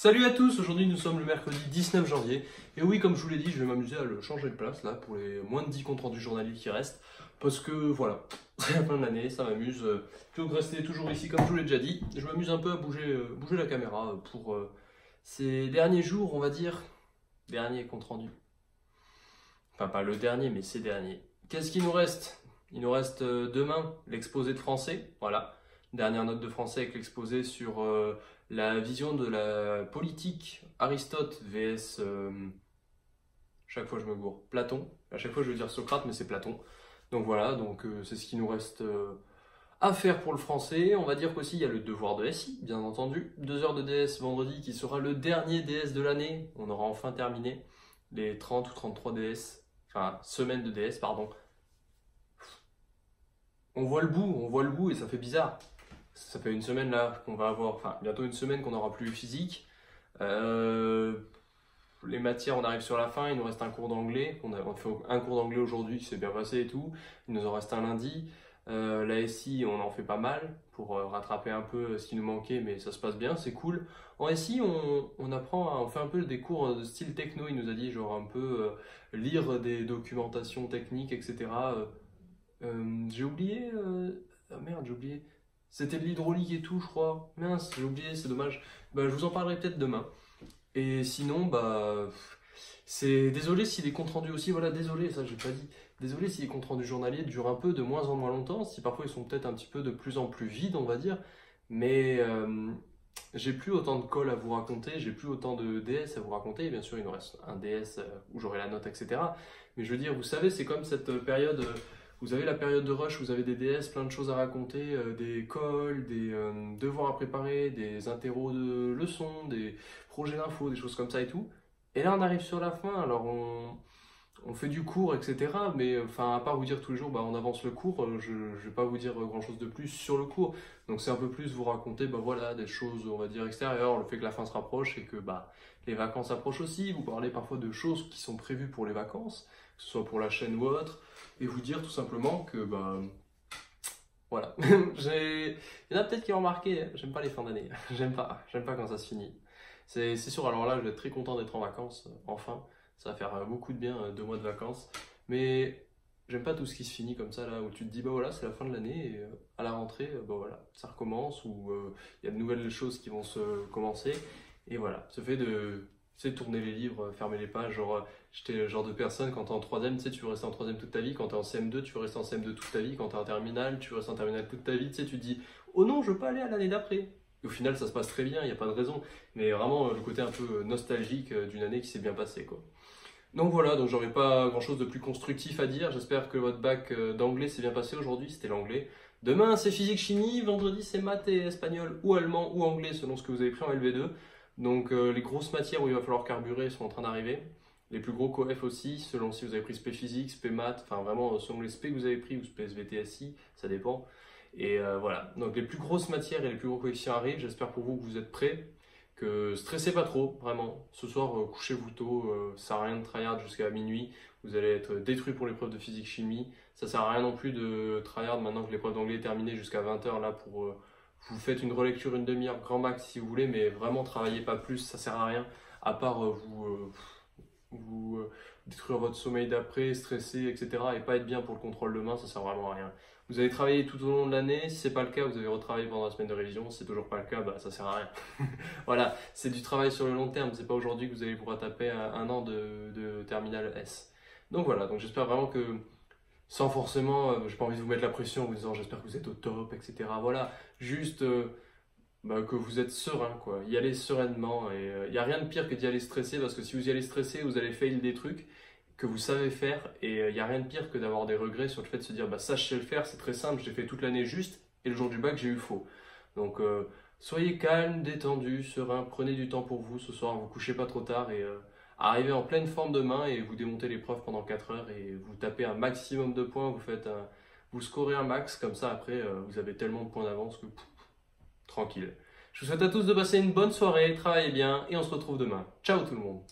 Salut à tous, aujourd'hui nous sommes le mercredi 19 janvier et oui, comme je vous l'ai dit, je vais m'amuser à le changer de place là pour les moins de 10 comptes rendus journaliers qui restent parce que voilà, c'est la fin de l'année, ça m'amuse. Plutôt que de rester toujours ici comme je vous l'ai déjà dit, je m'amuse un peu à bouger la caméra pour ces derniers jours, on va dire, dernier compte rendu. Enfin pas le dernier mais ces derniers. Qu'est-ce qu'il nous reste? Il nous reste demain l'exposé de français, voilà. Dernière note de français avec l'exposé sur la vision de la politique Aristote vs. Chaque fois je me gourre. Platon. À chaque fois je veux dire Socrate, mais c'est Platon. Donc voilà, c'est ce qui nous reste à faire pour le français. On va dire qu'aussi il y a le devoir de SI, bien entendu. 2 heures de DS vendredi qui sera le dernier DS de l'année. On aura enfin terminé les 30 ou 33 DS. Enfin, semaine de DS, pardon. On voit le bout et ça fait bizarre. Ça fait une semaine là qu'on va avoir, enfin bientôt une semaine qu'on n'aura plus physique. Les matières, on arrive sur la fin, il nous reste un cours d'anglais. On fait un cours d'anglais aujourd'hui qui s'est bien passé et tout. Il nous en reste un lundi. La SI, on en fait pas mal pour rattraper un peu ce qui nous manquait, mais ça se passe bien, c'est cool. En SI, on fait un peu des cours de style techno, il nous a dit, genre un peu lire des documentations techniques, etc. J'ai oublié. Ah merde, j'ai oublié. C'était de l'hydraulique et tout, je crois. Mince, j'ai oublié, c'est dommage. Bah, je vous en parlerai peut-être demain. Et sinon, c'est désolé si les comptes rendus aussi, voilà, désolé, ça j'ai pas dit. Désolé si les comptes rendus journaliers durent un peu de moins en moins longtemps, si parfois ils sont peut-être un petit peu de plus en plus vides, on va dire. Mais j'ai plus autant de calls à vous raconter, j'ai plus autant de DS à vous raconter. Et bien sûr, il nous reste un DS où j'aurai la note, etc. Mais je veux dire, vous savez, c'est comme cette période. Vous avez la période de rush, vous avez des DS, plein de choses à raconter, des calls, des devoirs à préparer, des interros de leçons, des projets d'infos, des choses comme ça et tout. Et là, on arrive sur la fin, alors on fait du cours, etc. Mais enfin, à part vous dire tous les jours, bah, on avance le cours, je ne vais pas vous dire grand-chose de plus sur le cours. Donc c'est un peu plus vous raconter bah, voilà, des choses, on va dire, extérieures, le fait que la fin se rapproche et que bah, les vacances approchent aussi. Vous parlez parfois de choses qui sont prévues pour les vacances, que ce soit pour la chaîne ou autre. Et vous dire tout simplement que, bah, voilà. Il y en a peut-être qui ont remarqué, j'aime pas les fins d'année. J'aime pas quand ça se finit. C'est sûr, alors là, je vais être très content d'être en vacances, enfin. Ça va faire beaucoup de bien, 2 mois de vacances. Mais j'aime pas tout ce qui se finit comme ça, là, où tu te dis, bah voilà, c'est la fin de l'année, et à la rentrée, bah voilà, ça recommence, ou il y a de nouvelles choses qui vont se commencer. Et voilà, ce fait de, tu sais, tourner les livres, fermer les pages, genre, j'étais le genre de personne, quand t'es en troisième, tu sais, tu veux rester en troisième toute ta vie, quand t'es en CM2, tu veux rester en CM2 toute ta vie, quand t'es en terminale, tu veux rester en terminale toute ta vie, tu sais, tu te dis, oh non, je veux pas aller à l'année d'après. Et au final, ça se passe très bien, il n'y a pas de raison, mais vraiment le côté un peu nostalgique d'une année qui s'est bien passée, quoi. Donc voilà, donc j'aurais pas grand chose de plus constructif à dire. J'espère que votre bac d'anglais s'est bien passé aujourd'hui, c'était l'anglais. Demain c'est physique chimie, vendredi c'est maths et espagnol ou allemand ou anglais selon ce que vous avez pris en LV2. Donc les grosses matières où il va falloir carburer sont en train d'arriver. Les plus gros coef aussi, selon si vous avez pris spé physique, spé maths, enfin vraiment selon les spé que vous avez pris ou spé SVT-SI, ça dépend. Et voilà, donc les plus grosses matières et les plus gros coefficients arrivent. J'espère pour vous que vous êtes prêts. Que stressez pas trop, vraiment. Ce soir, couchez-vous tôt, ça sert à rien de tryhard jusqu'à minuit. Vous allez être détruit pour l'épreuve de physique-chimie. Ça sert à rien non plus de tryhard maintenant que l'épreuve d'anglais est terminée jusqu'à 20h là pour vous faites une relecture une demi-heure grand max si vous voulez, mais vraiment travaillez pas plus, ça sert à rien à part vous détruire votre sommeil d'après, stresser, etc. et pas être bien pour le contrôle de main, ça sert vraiment à rien. Vous avez travaillé tout au long de l'année, si c'est pas le cas, vous avez retravaillé pendant la semaine de révision, si c'est toujours pas le cas, bah ça sert à rien. Voilà, c'est du travail sur le long terme, c'est pas aujourd'hui que vous allez vous retaper un an de terminale S. Donc voilà, donc j'espère vraiment que, sans forcément, j'ai pas envie de vous mettre la pression en vous disant j'espère que vous êtes au top, etc. Voilà, juste que vous êtes serein, quoi. Y aller sereinement, et il n'y a rien de pire que d'y aller stressé, parce que si vous y allez stressé, vous allez fail des trucs que vous savez faire, et il n'y a rien de pire que d'avoir des regrets sur le fait de se dire bah ça je sais le faire, c'est très simple, j'ai fait toute l'année juste, et le jour du bac j'ai eu faux. Donc soyez calme, détendu, serein, prenez du temps pour vous ce soir, vous couchez pas trop tard, et arrivez en pleine forme demain, et vous démontez l'épreuve pendant 4 heures, et vous tapez un maximum de points, vous scorez un max, comme ça après vous avez tellement de points d'avance que tranquille. Je vous souhaite à tous de passer une bonne soirée, travaillez bien, et on se retrouve demain. Ciao tout le monde!